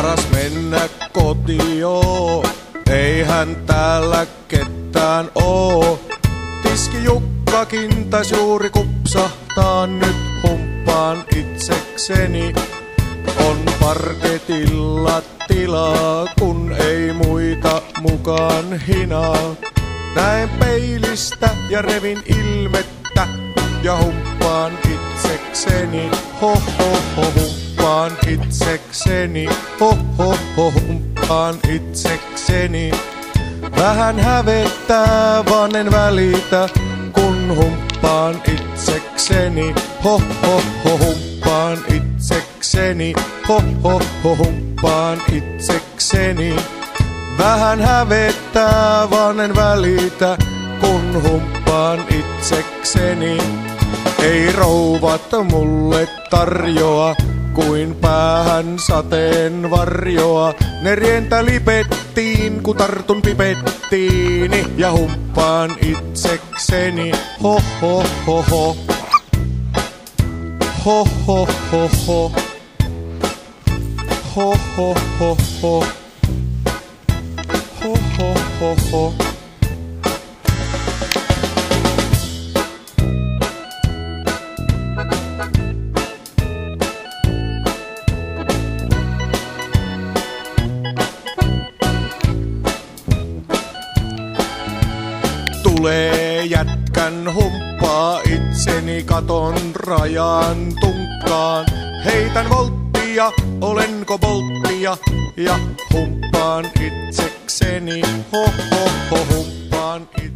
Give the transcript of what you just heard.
paras mennä kotioon, eihän täällä ketään oo. Tiski Jukkakin tais juuri kupsahtaa, nyt humppaan itsekseni. On parketilla tilaa, kun ei muita mukaan hinaa. Näen peilistä ja revin ilmettä ja humppaan itsekseni. Ho ho ho, humppaan itsekseni. Ho ho ho, humppaan itsekseni. Vähän hävettää, vaan en välitä, kun humppaan itsekseni. Ho ho ho, humppaan itsekseni. Ho ho ho, humppaan itsekseni. Vähän hävettää, vaan en välitä, kun humppaan itsekseni. Ei rouvat mulle tarjoa, kuin päähän sateen varjoa. Ne rientä lipettiin, kun tartun pipettiini ja humppaan itsekseni. Ho ho ho ho. Ho ho ho ho. Ho ho ho ho. Ho ho ho ho. Tulee jätkän humppaa itseni katon rajan tunkkaan. Heitän volttia, olenko volttia, ja humppaan itsekseni. Ho ho ho, humppaan itsekseni.